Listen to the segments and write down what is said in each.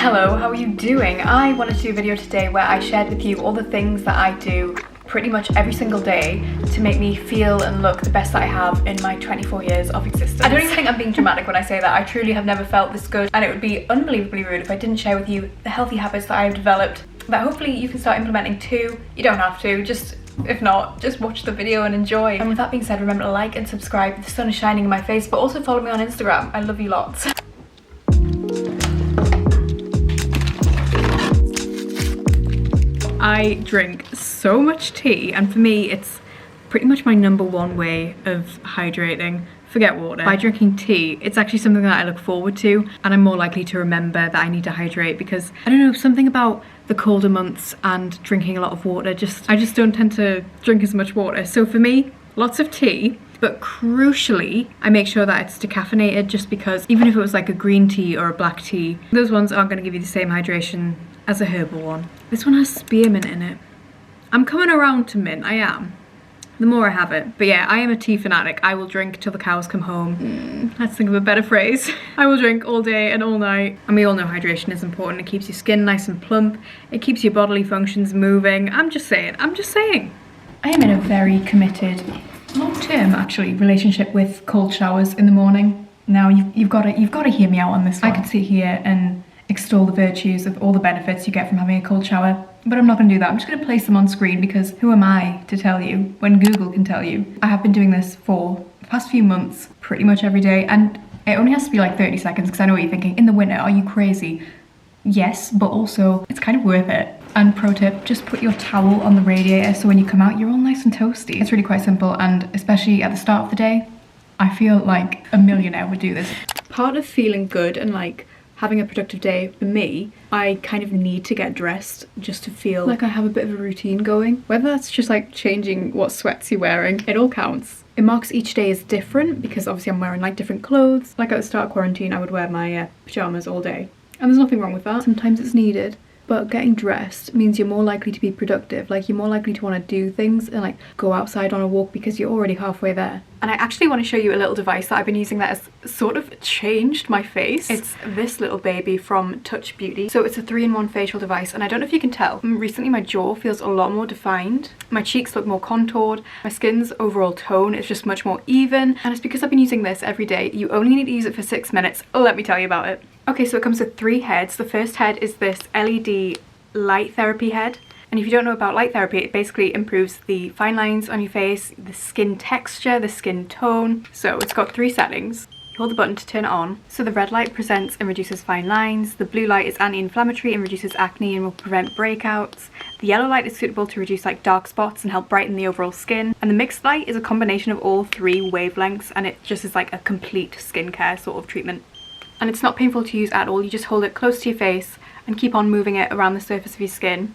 Hello, how are you doing? I wanted to do a video today where I shared with you all the things that I do pretty much every single day to make me feel and look the best that I have in my 24 years of existence. I don't even think I'm being dramatic when I say that. I truly have never felt this good, and it would be unbelievably rude if I didn't share with you the healthy habits that I've developed that hopefully you can start implementing too. You don't have to, if not, just watch the video and enjoy. And with that being said, remember to like and subscribe. The sun is shining in my face, but also follow me on Instagram. I love you lots. I drink so much tea, and for me it's pretty much my #1 way of hydrating. Forget water. By drinking tea, it's actually something that I look forward to, and I'm more likely to remember that I need to hydrate because, I don't know, something about the colder months and drinking a lot of water, I just don't tend to drink as much water. So for me, lots of tea, but crucially, I make sure that it's decaffeinated, just because even if it was like a green tea or a black tea, those ones aren't going to give you the same hydration as a herbal one. This one has spearmint in it. I'm coming around to mint, I am. The more I have it. But yeah, I am a tea fanatic. I will drink till the cows come home. Let's think of a better phrase. I will drink all day and all night. And we all know hydration is important. It keeps your skin nice and plump. It keeps your bodily functions moving. I'm just saying. I am in a very committed, long-term actually, relationship with cold showers in the morning. Now you've got to hear me out on this one. I could sit here and extol the virtues of all the benefits you get from having a cold shower, but I'm not going to do that. I'm just going to place them on screen because who am I to tell you when Google can tell you? I have been doing this for the past few months, pretty much every day, and it only has to be like 30 seconds because I know what you're thinking. In the winter, are you crazy? Yes, but also it's kind of worth it. And pro tip, just put your towel on the radiator so when you come out, you're all nice and toasty. It's really quite simple, and especially at the start of the day, I feel like a millionaire would do this. Part of feeling good and like having a productive day for me, I kind of need to get dressed just to feel like I have a bit of a routine going. Whether that's just like changing what sweats you're wearing, it all counts. It marks each day as different because obviously I'm wearing like different clothes. Like at the start of quarantine, I would wear my pajamas all day. And there's nothing wrong with that. Sometimes it's needed. But getting dressed means you're more likely to be productive. Like, you're more likely to want to do things and like go outside on a walk because you're already halfway there. And I actually want to show you a little device that I've been using that has sort of changed my face. It's this little baby from Touch Beauty. So it's a 3-in-1 facial device, and I don't know if you can tell, recently my jaw feels a lot more defined. My cheeks look more contoured. My skin's overall tone is just much more even. And it's because I've been using this every day. You only need to use it for 6 minutes. Let me tell you about it. Okay, so it comes with 3 heads. The first head is this LED light therapy head. And if you don't know about light therapy, it basically improves the fine lines on your face, the skin texture, the skin tone. So it's got 3 settings. You hold the button to turn it on. So the red light presents and reduces fine lines. The blue light is anti-inflammatory and reduces acne and will prevent breakouts. The yellow light is suitable to reduce like dark spots and help brighten the overall skin. And the mixed light is a combination of all 3 wavelengths, and it just is like a complete skincare sort of treatment. And it's not painful to use at all. You just hold it close to your face and keep on moving it around the surface of your skin.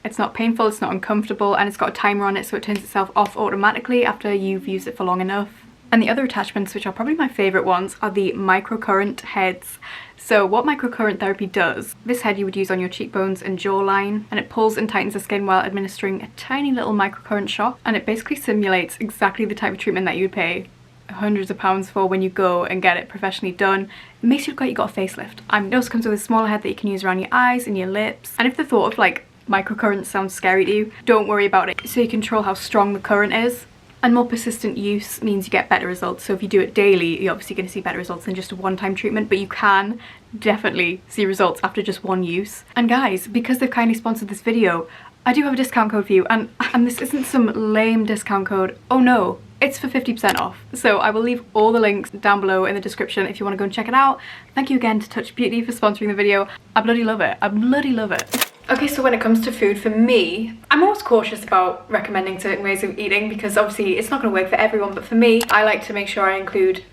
It's not painful, it's not uncomfortable, and it's got a timer on it so it turns itself off automatically after you've used it for long enough. And the other attachments, which are probably my favourite ones, are the microcurrent heads. So what microcurrent therapy does, this head you would use on your cheekbones and jawline, and it pulls and tightens the skin while administering a tiny little microcurrent shock, and it basically simulates exactly the type of treatment that you would pay hundreds of pounds for when you go and get it professionally done. It makes you look like you got a facelift. It also comes with a smaller head that you can use around your eyes and your lips. And if the thought of like microcurrents sounds scary to you, don't worry about it. So you control how strong the current is. And more persistent use means you get better results. So if you do it daily, you're obviously going to see better results than just a one-time treatment, but you can definitely see results after just one use. And guys, because they've kindly sponsored this video, I do have a discount code for you, and this isn't some lame discount code. Oh no, it's for 50% off. So I will leave all the links down below in the description if you want to go and check it out. Thank you again to Touch Beauty for sponsoring the video. I bloody love it. I bloody love it. Okay, so when it comes to food, for me, I'm always cautious about recommending certain ways of eating because obviously it's not going to work for everyone, but for me, I like to make sure I include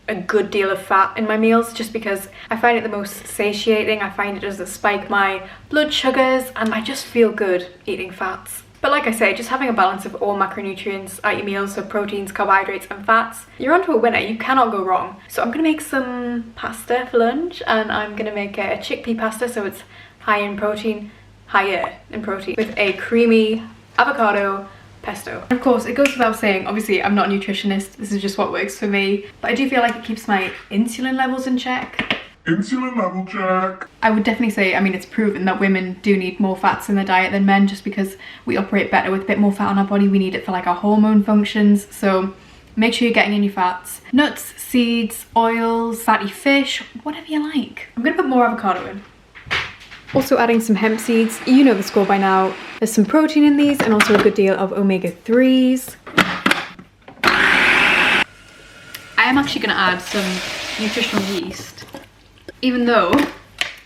a good deal of fat in my meals just because I find it the most satiating. I find it does spike my blood sugars, and I just feel good eating fats. But like I say, just having a balance of all macronutrients at your meals, so proteins, carbohydrates and fats, you're onto a winner. You cannot go wrong. So I'm gonna make some pasta for lunch, and I'm gonna make a chickpea pasta, so it's higher in protein, with a creamy avocado pesto. Of course, it goes without saying, obviously I'm not a nutritionist, this is just what works for me, but I do feel like it keeps my insulin levels in check. Insulin level check. I would definitely say, I mean, it's proven that women do need more fats in their diet than men, just because we operate better with a bit more fat on our body. We need it for like our hormone functions. So make sure you're getting in your fats. Nuts, seeds, oils, fatty fish, whatever you like. I'm gonna put more avocado in. Also adding some hemp seeds. You know the score by now. There's some protein in these and also a good deal of omega-3s. I am actually gonna add some nutritional yeast. Even though I'm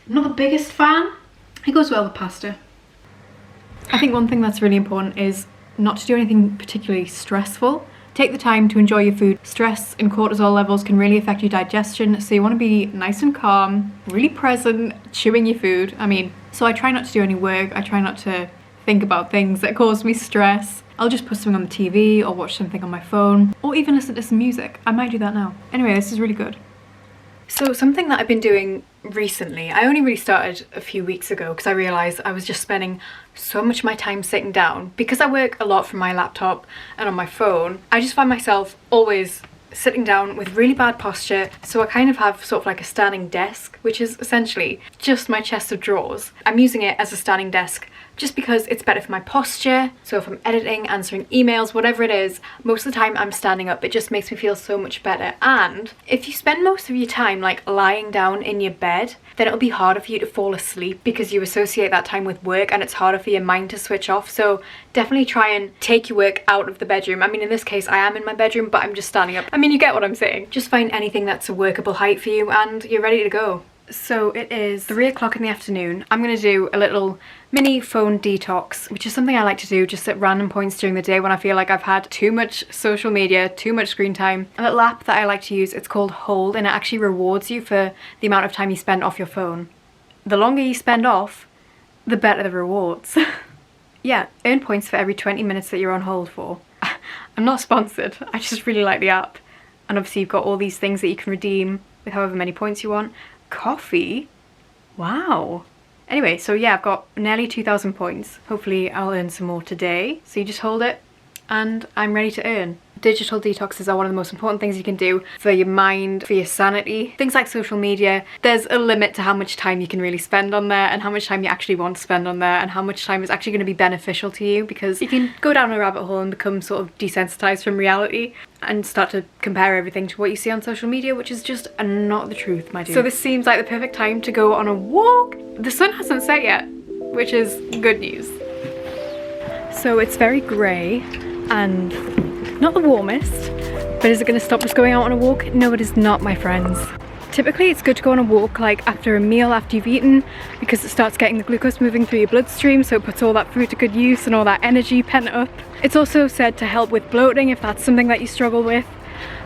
not the biggest fan, it goes well with pasta. I think one thing that's really important is not to do anything particularly stressful. Take the time to enjoy your food. Stress and cortisol levels can really affect your digestion, so you want to be nice and calm, really present, chewing your food. I mean, so I try not to do any work. I try not to think about things that cause me stress. I'll just put something on the TV or watch something on my phone, or even listen to some music. I might do that now. Anyway, this is really good. So something that I've been doing recently, I only really started a few weeks ago because I realised I was just spending so much of my time sitting down. Because I work a lot from my laptop and on my phone, I just find myself always sitting down with really bad posture. So I kind of have sort of like a standing desk, which is essentially just my chest of drawers. I'm using it as a standing desk just because it's better for my posture. So if I'm editing, answering emails, whatever it is, most of the time I'm standing up. It just makes me feel so much better. And if you spend most of your time like lying down in your bed, then it'll be harder for you to fall asleep because you associate that time with work and it's harder for your mind to switch off. So definitely try and take your work out of the bedroom. I mean, in this case, I am in my bedroom, but I'm just standing up. I mean, you get what I'm saying. Just find anything that's a workable height for you and you're ready to go. So it is 3 o'clock in the afternoon. I'm gonna do a little mini phone detox, which is something I like to do just at random points during the day when I feel like I've had too much social media, too much screen time. A little app that I like to use, it's called Hold, and it actually rewards you for the amount of time you spend off your phone. The longer you spend off, the better the rewards. Yeah, earn points for every 20 minutes that you're on hold for. I'm not sponsored, I just really like the app. And obviously you've got all these things that you can redeem with however many points you want. Coffee? Wow. Anyway, so yeah, I've got nearly 2,000 points. Hopefully I'll earn some more today. So you just hold it and I'm ready to earn. Digital detoxes are one of the most important things you can do for your mind, for your sanity. Things like social media, there's a limit to how much time you can really spend on there and how much time you actually want to spend on there and how much time is actually going to be beneficial to you, because you can go down a rabbit hole and become sort of desensitized from reality and start to compare everything to what you see on social media, which is just not the truth, my dude. So this seems like the perfect time to go on a walk. The sun hasn't set yet, which is good news. So it's very grey and not the warmest, but is it going to stop us going out on a walk? No, it is not, my friends. Typically it's good to go on a walk like after a meal, after you've eaten, because it starts getting the glucose moving through your bloodstream, so it puts all that food to good use and all that energy pent up. It's also said to help with bloating if that's something that you struggle with.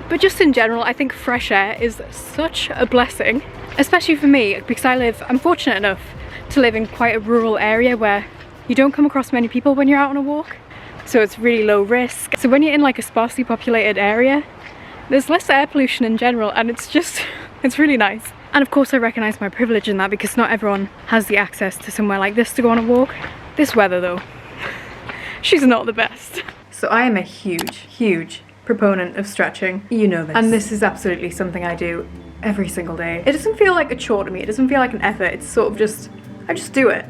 But just in general, I think fresh air is such a blessing, especially for me, because I'm fortunate enough to live in quite a rural area where you don't come across many people when you're out on a walk. So it's really low risk. So when you're in like a sparsely populated area, there's less air pollution in general, and it's just, it's really nice. And of course I recognise my privilege in that, because not everyone has the access to somewhere like this to go on a walk. This weather though, she's not the best. So I am a huge proponent of stretching. You know this. And this is absolutely something I do every single day. It doesn't feel like a chore to me. It doesn't feel like an effort. It's sort of just, I just do it.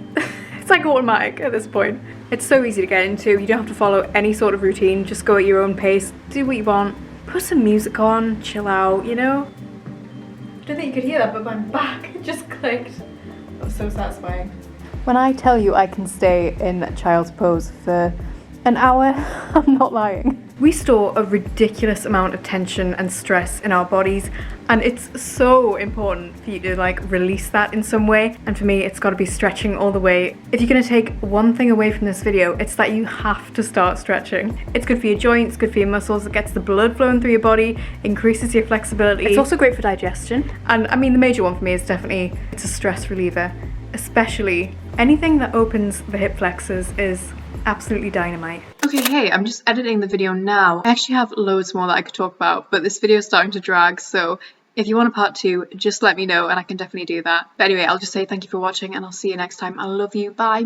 It's like automatic at this point. It's so easy to get into. You don't have to follow any sort of routine. Just go at your own pace. Do what you want. Put some music on. Chill out, you know? I don't think you could hear that, but my back just clicked. That was so satisfying. When I tell you I can stay in child's pose for an hour, I'm not lying. We store a ridiculous amount of tension and stress in our bodies, and it's so important for you to like release that in some way. And for me, it's got to be stretching all the way. If you're going to take one thing away from this video, it's that you have to start stretching. It's good for your joints, good for your muscles, it gets the blood flowing through your body, increases your flexibility. It's also great for digestion. And I mean, the major one for me is definitely, it's a stress reliever. Especially anything that opens the hip flexors is absolutely dynamite. Okay, hey, I'm just editing the video now. I actually have loads more that I could talk about, but this video is starting to drag, so if you want a part 2, just let me know and I can definitely do that. But anyway, I'll just say thank you for watching and I'll see you next time. I love you. Bye.